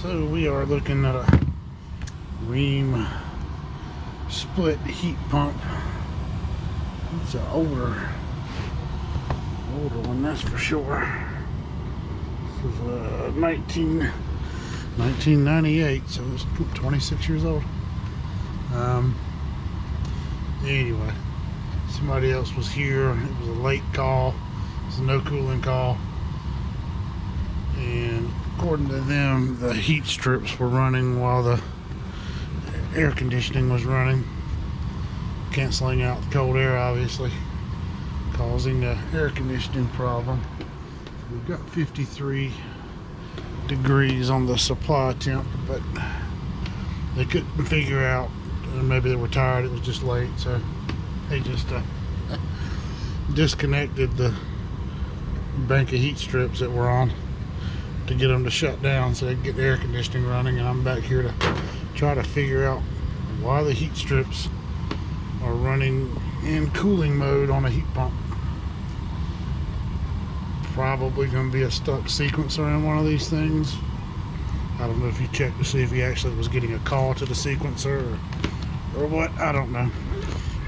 So we are looking at a Ream split heat pump. It's an older one, that's for sure. This is 1998, so it's 26 years old. Anyway, somebody else was here. It was a late call. It was a no cooling call, and according to them, the heat strips were running while the air conditioning was running, canceling out the cold air, obviously causing an air conditioning problem. We've got 53 degrees on the supply temp, but they couldn't figure out, maybe they were tired, it was just late, so they just disconnected the bank of heat strips that were on to get them to shut down so they could get the air conditioning running. And I'm back here to try to figure out why the heat strips are running in cooling mode on a heat pump. Probably going to be a stuck sequencer in one of these things. I don't know if you checked to see if he actually was getting a call to the sequencer or what. I don't know.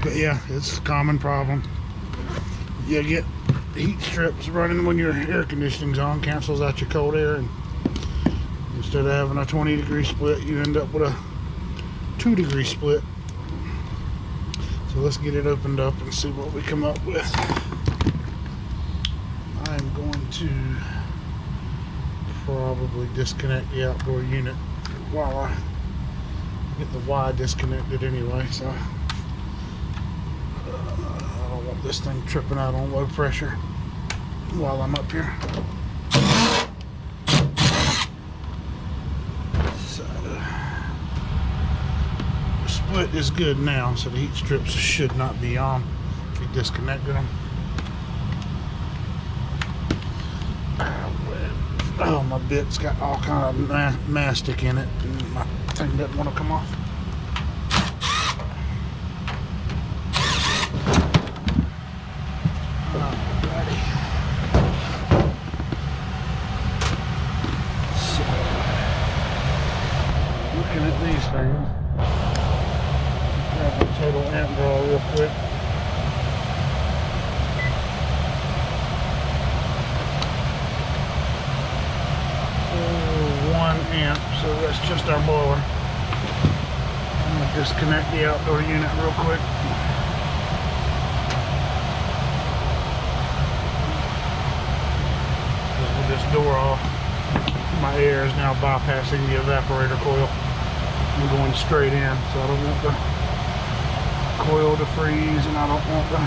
But yeah, it's a common problem. You get heat strips running when your air conditioning's on, cancels out your cold air, and instead of having a 20-degree split, you end up with a 2-degree split. So let's get it opened up and see what we come up with. I'm going to probably disconnect the outdoor unit while I get the Y disconnected anyway, so I don't want this thing tripping out on low pressure while I'm up here. So the split is good now, so the heat strips should not be on if you disconnected them. Oh, my bit's got all kind of mastic in it, and my thing doesn't want to come off. Alrighty. So, looking at these things, grab the total amp draw real quick. 1 amp, so that's just our boiler. I'm going to disconnect the outdoor unit real quick. Because with this door off, my air is now bypassing the evaporator coil and going straight in, so I don't want the coil to freeze, and I don't want the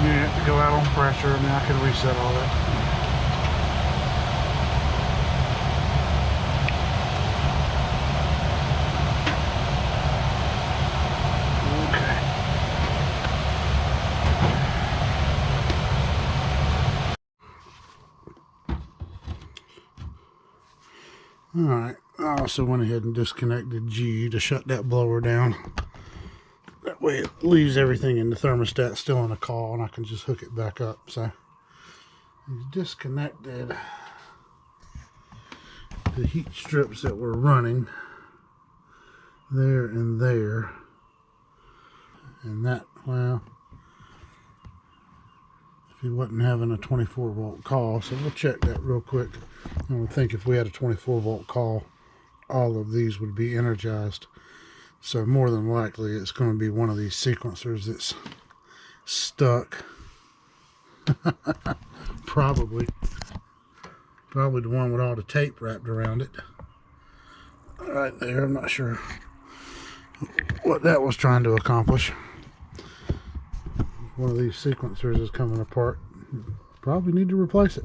unit to go out on pressure, and then I can reset all that. Alright, I also went ahead and disconnected G to shut that blower down. That way it leaves everything in the thermostat still in a call, and I can just hook it back up. So he's disconnected the heat strips that were running there and there. And that, well, he wasn't having a 24 volt call, so we'll check that real quick. I would think if we had a 24 volt call, all of these would be energized. So more than likely it's going to be one of these sequencers that's stuck. Probably the one with all the tape wrapped around it. Right there, I'm not sure what that was trying to accomplish. One of these sequencers is coming apart. Probably need to replace it.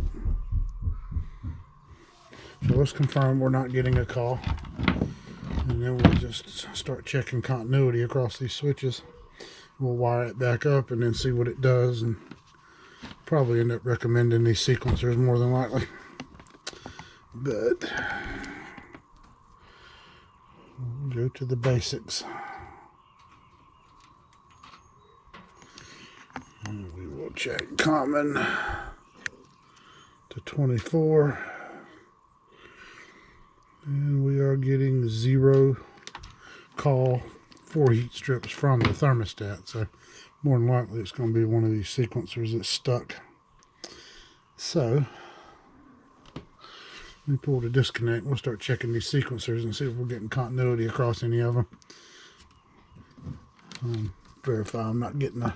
So let's confirm we're not getting a call, and then we'll just start checking continuity across these switches. We'll wire it back up and then see what it does, and probably end up recommending these sequencers more than likely. But we'll go to the basics. And we will check common to 24. And we are getting 0 call for heat strips from the thermostat. So more than likely it's going to be one of these sequencers that's stuck. So let me pull the disconnect. We'll start checking these sequencers and see if we're getting continuity across any of them. Verify I'm not getting a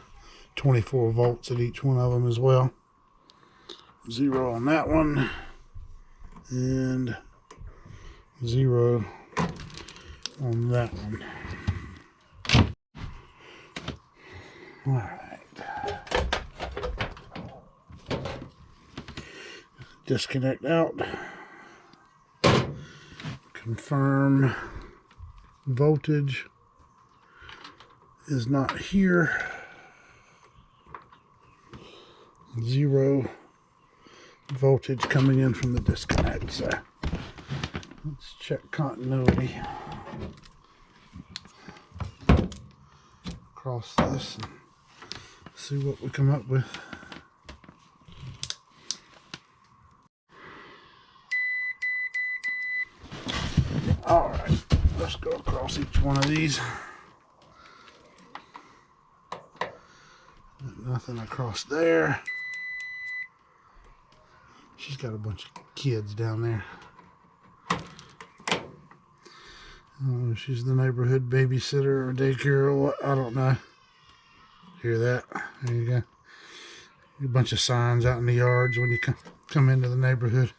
24 volts at each one of them as well. 0 on that one, and 0 on that one. All right. Disconnect out. Confirm voltage is not here. 0 voltage coming in from the disconnect. So let's check continuity across this and see what we come up with. All right, let's go across each one of these. Nothing across there. She's got a bunch of kids down there. Oh, she's the neighborhood babysitter or daycare or what, I don't know. Hear that? There you go. A bunch of signs out in the yards when you come into the neighborhood.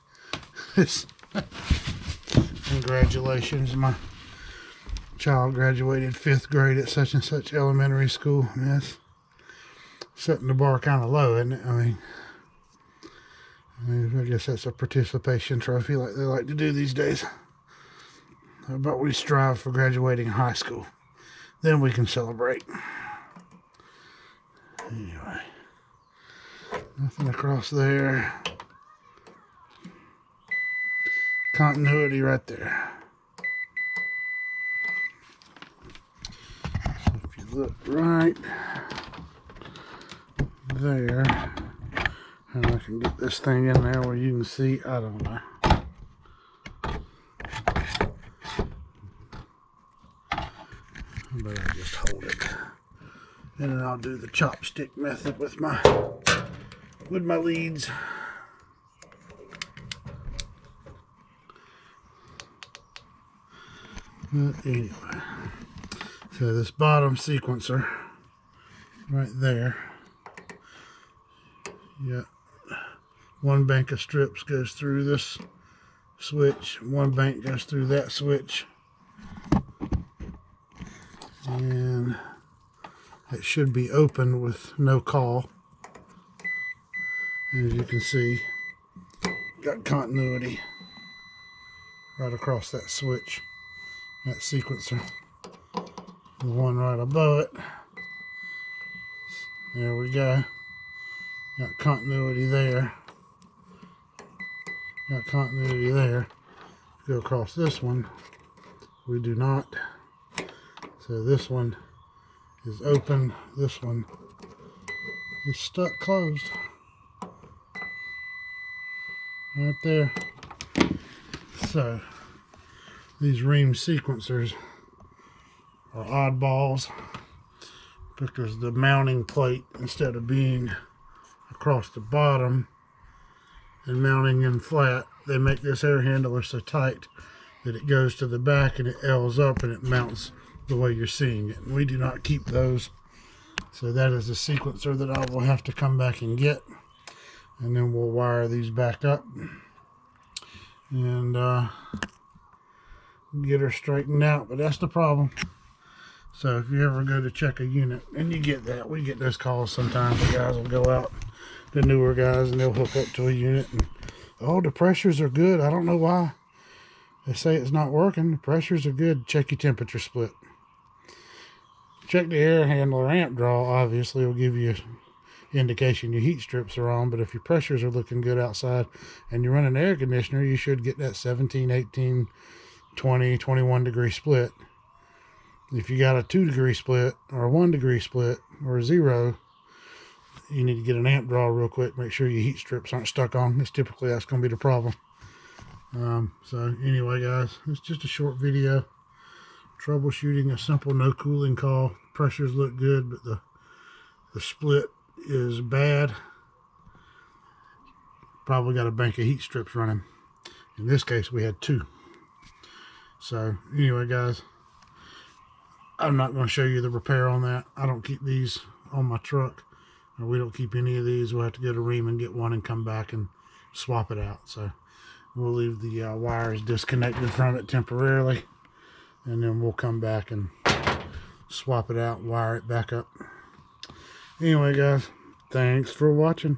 Congratulations, my child graduated 5th grade at such and such elementary school. Yes, setting the bar kind of low, isn't it? I guess that's a participation trophy like they like to do these days. But we strive for graduating high school. Then we can celebrate. Anyway, nothing across there. Continuity right there. So if you look right there, and I can get this thing in there where you can see, I don't know. But I'll just hold it. And then I'll do the chopstick method with my leads. But anyway, so this bottom sequencer right there, yeah, one bank of strips goes through this switch, one bank goes through that switch, and it should be open with no call. And as you can see, got continuity right across that switch, that sequencer. The one right above it, there we go. Got continuity there. Got continuity there. Go across this one, we do not. So this one is open. This one is stuck closed. Right there. So these ream sequencers are oddballs because the mounting plate, instead of being across the bottom and mounting in flat, they make this air handler so tight that it goes to the back and it L's up and it mounts the way you're seeing it. And we do not keep those. So that is a sequencer that I will have to come back and get. And then we'll wire these back up and get her straightened out. But that's the problem. So if you ever go to check a unit, and you get that, we get those calls sometimes. The guys will go out, the newer guys, and they'll hook up to a unit and, oh, the pressures are good. I don't know why. They say it's not working. The pressures are good. Check your temperature split. Check the air handler amp draw. Obviously, will give you indication your heat strips are on. But if your pressures are looking good outside and you run an air conditioner, you should get that 17, 18, 20, 21 degree split. If you got a 2 degree split or a 1 degree split or a 0, you need to get an amp draw real quick. Make sure your heat strips aren't stuck on. That's going to be the problem. So anyway, guys, it's just a short video troubleshooting a simple no cooling coil. Pressures look good, but the split is bad. Probably got a bank of heat strips running. In this case, we had 2. So anyway, guys, I'm not going to show you the repair on that. I don't keep these on my truck, or we don't keep any of these. We'll have to go to Ream and get one and come back and swap it out. So we'll leave the wires disconnected from it temporarily, and then we'll come back and swap it out, wire it back up. Anyway, guys, thanks for watching.